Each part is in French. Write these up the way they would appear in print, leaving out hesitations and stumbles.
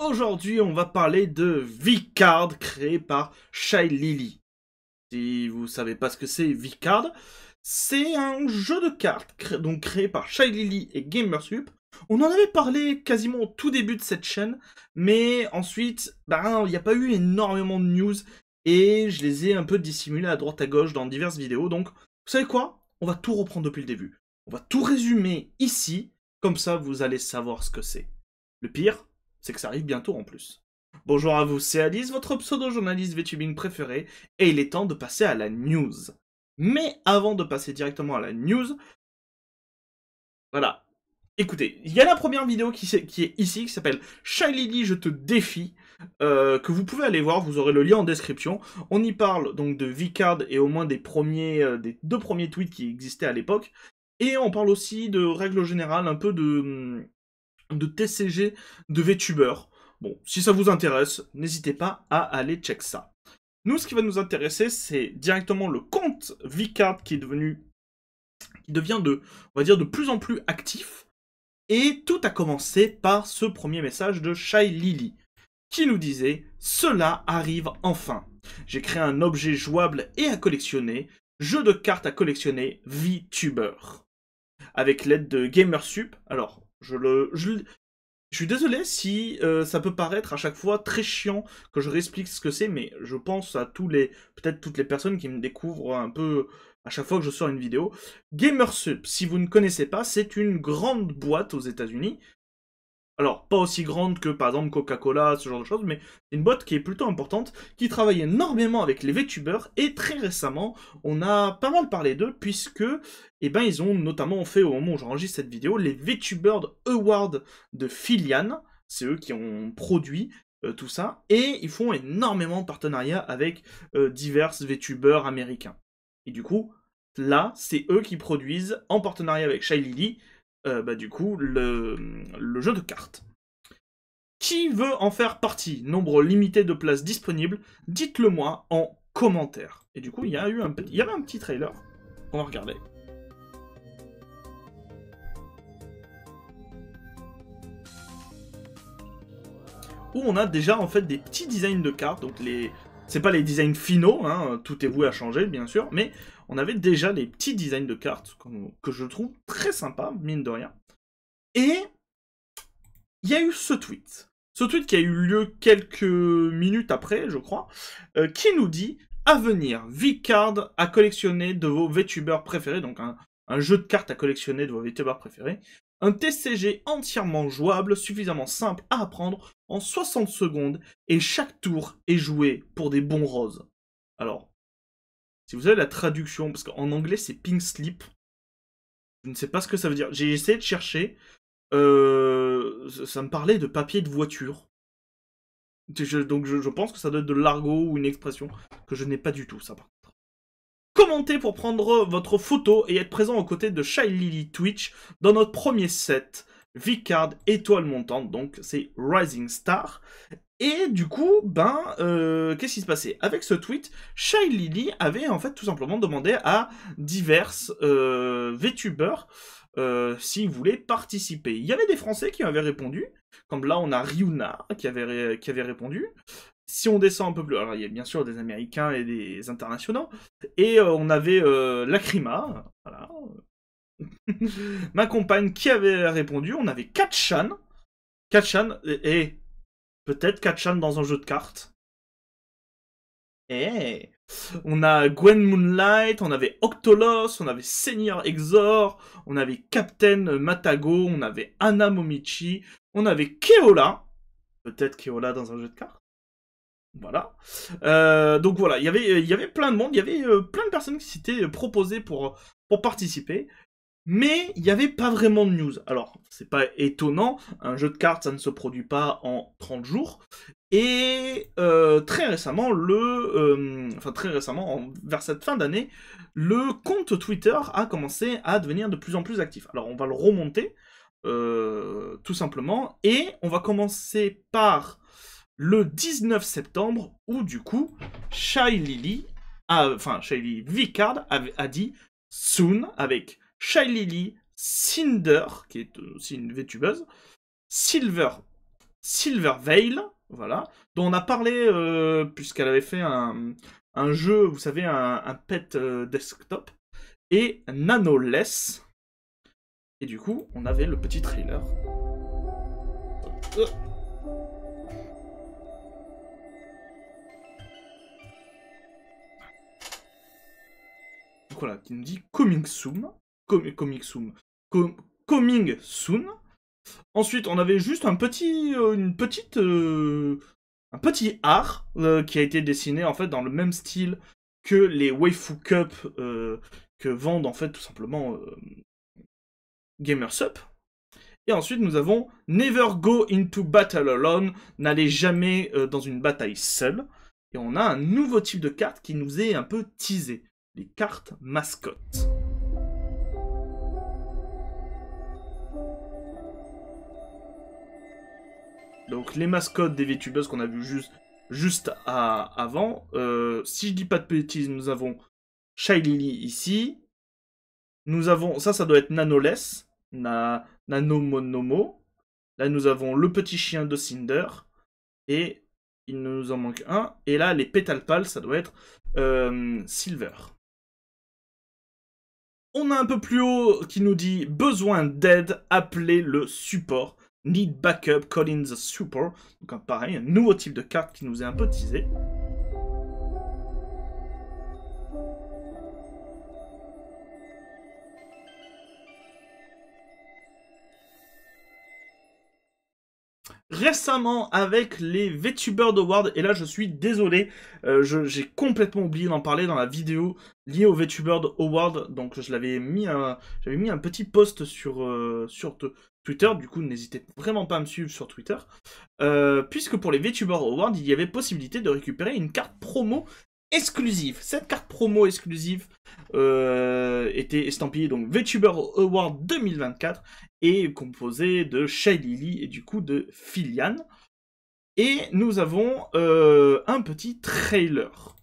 Aujourd'hui, on va parler de V-Card créé par Shylily. Si vous savez pas ce que c'est V-Card, c'est un jeu de cartes donc créé par Shylily et Gamerscoop. On en avait parlé quasiment au tout début de cette chaîne, mais ensuite, il n'y a pas eu énormément de news et je les ai un peu dissimulés à droite à gauche dans diverses vidéos. Donc, vous savez quoi? On va tout reprendre depuis le début. On va tout résumer ici, comme ça vous allez savoir ce que c'est. Le pire, c'est que ça arrive bientôt en plus. Bonjour à vous, c'est Alice, votre pseudo-journaliste VTubing préféré, et il est temps de passer à la news. Mais avant de passer directement à la news, voilà. Écoutez, il y a la première vidéo qui est ici, qui s'appelle Shylily, je te défie, que vous pouvez aller voir, vous aurez le lien en description. On y parle donc de V-Card et au moins des deux premiers tweets qui existaient à l'époque. Et on parle aussi de règles générales, un peu de TCG de VTubers. Bon, si ça vous intéresse, n'hésitez pas à aller check ça. Nous, ce qui va nous intéresser, c'est directement le compte VCard qui devient on va dire, de plus en plus actif. Et tout a commencé par ce premier message de Shylily, qui nous disait « Cela arrive enfin. J'ai créé un objet jouable et à collectionner, jeu de cartes à collectionner, VTuber. » Avec l'aide de Gamersup, alors, je suis désolé si ça peut paraître à chaque fois très chiant que je réexplique ce que c'est, mais je pense à peut-être toutes les personnes qui me découvrent un peu à chaque fois que je sors une vidéo. Gamersup, si vous ne connaissez pas, c'est une grande boîte aux États-Unis. Alors, pas aussi grande que, par exemple, Coca-Cola, ce genre de choses, mais c'est une boîte qui est plutôt importante, qui travaille énormément avec les VTubers, et très récemment, on a pas mal parlé d'eux, puisque, ils ont notamment fait, au moment où j'enregistre cette vidéo, les VTuber Awards de Filian, c'est eux qui ont produit tout ça, et ils font énormément de partenariats avec divers VTubers américains. Et du coup, là, c'est eux qui produisent, en partenariat avec Shylily, du coup, le jeu de cartes. Qui veut en faire partie? Nombre limité de places disponibles, dites-le moi en commentaire. Et du coup, il y avait un petit trailer qu'on va regarder. Où on a déjà en fait des petits designs de cartes, donc c'est pas les designs finaux, hein, tout est voué à changer bien sûr, mais on avait déjà les petits designs de cartes que je trouve très sympa, mine de rien. Et il y a eu ce tweet. Ce tweet qui a eu lieu quelques minutes après, je crois, qui nous dit à venir, V-Card à collectionner de vos VTubers préférés, donc un jeu de cartes à collectionner de vos VTubers préférés, un TCG entièrement jouable, suffisamment simple à apprendre en 60 secondes, et chaque tour est joué pour des bons roses. Alors, si vous avez la traduction, parce qu'en anglais c'est Pink Slip, je ne sais pas ce que ça veut dire. J'ai essayé de chercher, ça me parlait de papier de voiture. Donc je pense que ça doit être de l'argot ou une expression que je n'ai pas du tout, ça par contre. Commentez pour prendre votre photo et être présent aux côtés de Shylily Twitch dans notre premier set. V-Card étoile montante, donc c'est Rising Star. Et du coup, qu'est-ce qui se passait? Avec ce tweet, Shylily avait en fait tout simplement demandé à divers VTubers s'ils voulaient participer. Il y avait des Français qui avaient répondu, comme là on a Ryuna qui avait répondu. Si on descend un peu plus, alors il y a bien sûr des Américains et des internationaux, et on avait Lacrima, voilà, ma compagne qui avait répondu, on avait Katchan, et peut-être Katchan dans un jeu de cartes. Et on a Gwen Moonlight, on avait Octolos, on avait Seigneur Exor, on avait Captain Matago, on avait Anna Momichi, on avait Keola, peut-être Keola dans un jeu de cartes. Voilà. Donc voilà, il y avait plein de monde, il y avait plein de personnes qui s'étaient proposées pour participer. Mais il n'y avait pas vraiment de news. Alors, c'est pas étonnant, un jeu de cartes, ça ne se produit pas en 30 jours. Et très récemment, vers cette fin d'année, le compte Twitter a commencé à devenir de plus en plus actif. Alors, on va le remonter, tout simplement, et on va commencer par le 19 septembre, où du coup, Shylily V-Card a dit « Soon » avec Shylily, Cinder, qui est aussi une VTubeuse, Silver, Silverveil, voilà, dont on a parlé puisqu'elle avait fait un jeu, vous savez, un pet desktop, et Nanoless. Et du coup, on avait le petit trailer. Donc voilà, qui nous dit Coming Soon. Coming Soon. Coming Soon. Ensuite, on avait juste un petit art qui a été dessiné en fait dans le même style que les Waifu Cup que vendent en fait tout simplement Gamersup. Et ensuite, nous avons Never go into battle alone, n'allez jamais dans une bataille seul. Et on a un nouveau type de carte qui nous est un peu teasé, les cartes mascottes. Donc les mascottes des VTubers qu'on a vu juste avant. Si je dis pas de bêtises, nous avons Shy Lily ici. Nous avons, ça doit être Nanoless, Nanomonomo. Là nous avons le petit chien de Cinder. Et il nous en manque un. Et là les Petal Pals, ça doit être Silver. On a un peu plus haut qui nous dit besoin d'aide, appelez le support. Need backup, call in the support. Donc pareil, un nouveau type de carte qui nous est un peu teasé. Récemment avec les VTuber Awards, et là je suis désolé, j'ai complètement oublié d'en parler dans la vidéo liée aux VTuber Awards, donc j'avais mis un petit post sur Twitter, du coup n'hésitez vraiment pas à me suivre sur Twitter, puisque pour les VTuber Awards, il y avait possibilité de récupérer une carte promo exclusive. Cette carte promo exclusive était estampillée donc VTuber Award 2024 et composée de Shy Lily et du coup de Filian. Et nous avons un petit trailer.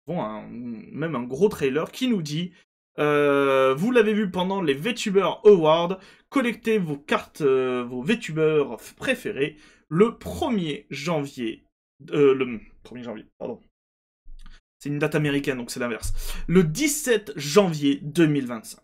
Bon, même un gros trailer qui nous dit vous l'avez vu pendant les VTuber Awards, collectez vos cartes, vos VTuber préférés le 1er janvier. Le 1er janvier, pardon. C'est une date américaine, donc c'est l'inverse. Le 17 janvier 2025.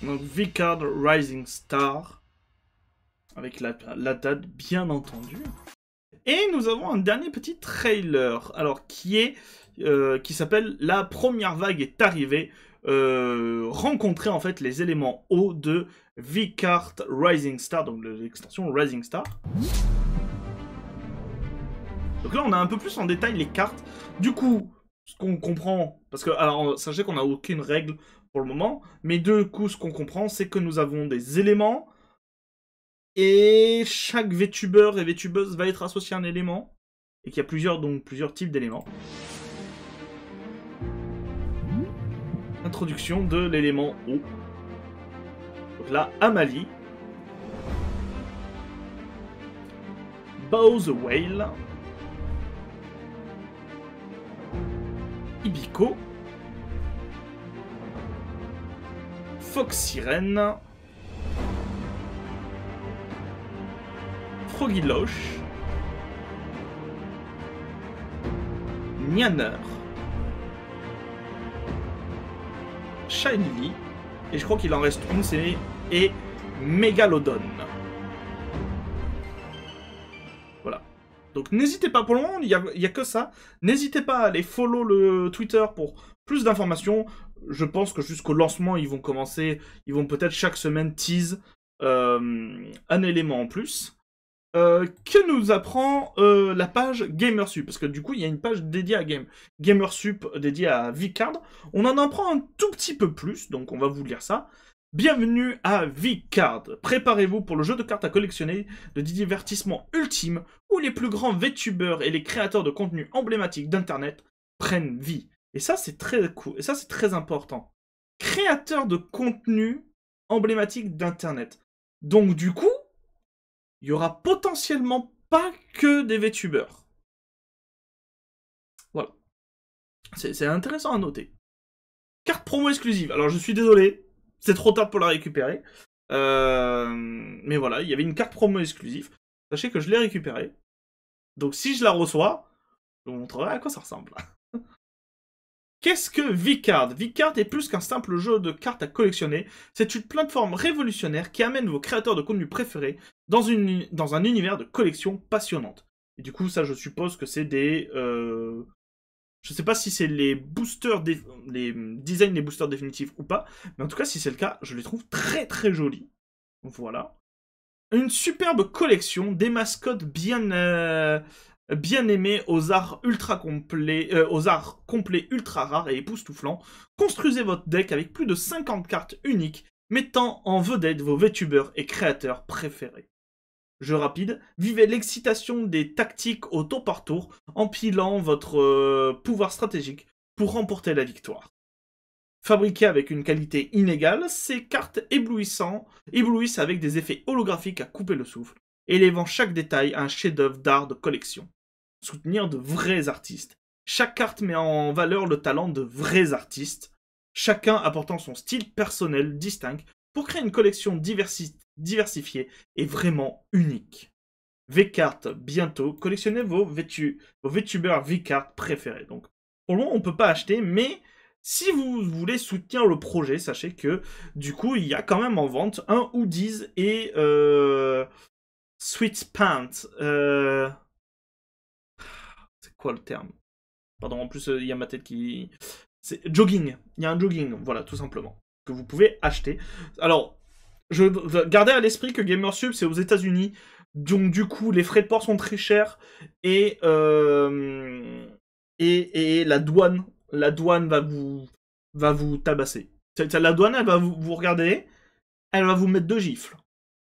Donc V-Card Rising Star, avec la date bien entendu. Et nous avons un dernier petit trailer, alors qui s'appelle La première vague est arrivée, rencontrer en fait les éléments hauts de V-Card Rising Star, donc l'extension Rising Star. Donc là on a un peu plus en détail les cartes. Du coup, ce qu'on comprend, parce que alors sachez qu'on n'a aucune règle pour le moment, mais du coup ce qu'on comprend c'est que nous avons des éléments et chaque VTuber et VTubeuse va être associé à un élément et qu'il y a plusieurs types d'éléments. Introduction de l'élément eau. Donc là, Amalie, Bow the Whale, Ibiko, Fox Sirène, Froggy Loche, Nyanner, Shy Lily, et je crois qu'il en reste une, c'est et Megalodon. Voilà. Donc n'hésitez pas, pour le moment, il y a que ça. N'hésitez pas à aller follow le Twitter pour plus d'informations. Je pense que jusqu'au lancement, ils vont peut-être chaque semaine tease un élément en plus. que nous apprend la page Gamersup? Parce que du coup, il y a une page dédiée à Gamersup, dédiée à Vcard. On en apprend un tout petit peu plus, donc on va vous lire ça. Bienvenue à Vcard. Préparez-vous pour le jeu de cartes à collectionner de divertissement ultime où les plus grands VTubers et les créateurs de contenu emblématiques d'Internet prennent vie. Et ça, c'est très cool. Et ça, c'est très important. Créateurs de contenu emblématiques d'Internet. Donc, du coup, il y aura potentiellement pas que des VTubers. Voilà. C'est intéressant à noter. Carte promo exclusive. Alors, je suis désolé. C'est trop tard pour la récupérer. Mais voilà, il y avait une carte promo exclusive. Sachez que je l'ai récupérée. Donc si je la reçois, je vous montrerai à quoi ça ressemble. Qu'est-ce que Vcard? Vcard est plus qu'un simple jeu de cartes à collectionner. C'est une plateforme révolutionnaire qui amène vos créateurs de contenu préférés dans un univers de collection passionnante. Et du coup, ça, je suppose que c'est des... Je sais pas si c'est les boosters, les designs des boosters définitifs ou pas, mais en tout cas, si c'est le cas, je les trouve très très jolis. Voilà. Une superbe collection, des mascottes bien aimées aux arts complets ultra rares et époustouflants. Construisez votre deck avec plus de 50 cartes uniques, mettant en vedette vos VTubers et créateurs préférés. Jeu rapide, vivez l'excitation des tactiques au tour par tour, empilant votre pouvoir stratégique pour remporter la victoire. Fabriquées avec une qualité inégale, ces cartes éblouissent avec des effets holographiques à couper le souffle, élevant chaque détail à un chef-d'œuvre d'art de collection. Soutenir de vrais artistes. Chaque carte met en valeur le talent de vrais artistes, chacun apportant son style personnel distinct pour créer une collection diversifiée et vraiment unique. Vcard, bientôt, collectionnez vos VTubers Vcard préférés. Donc, pour le moment, on ne peut pas acheter, mais si vous voulez soutenir le projet, sachez que, du coup, il y a quand même en vente un Hoodies et Sweet Pants. C'est quoi le terme? Pardon, en plus, il y a ma tête qui... C'est jogging. Il y a un jogging, voilà, tout simplement, que vous pouvez acheter. Alors, gardez à l'esprit que Gamersup, c'est aux États-Unis, donc du coup, les frais de port sont très chers et la douane va vous tabasser. La douane, elle va vous regarder, elle va vous mettre 2 gifles.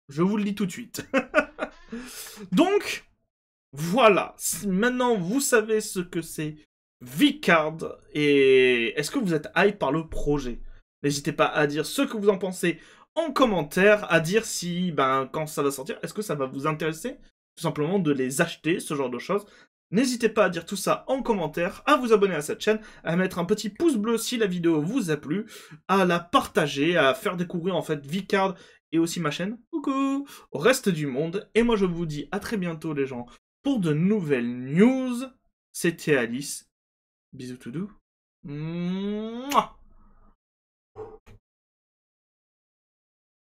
Je vous le dis tout de suite. Donc, voilà. Maintenant, vous savez ce que c'est Vcard. Et est-ce que vous êtes hype par le projet? N'hésitez pas à dire ce que vous en pensez en commentaire, à dire si, quand ça va sortir, est-ce que ça va vous intéresser tout simplement de les acheter, ce genre de choses. N'hésitez pas à dire tout ça en commentaire, à vous abonner à cette chaîne, à mettre un petit pouce bleu si la vidéo vous a plu, à la partager, à faire découvrir en fait Vcard et aussi ma chaîne, coucou, au reste du monde. Et moi je vous dis à très bientôt les gens pour de nouvelles news. C'était Alice. Bisous tout doux. Mouah.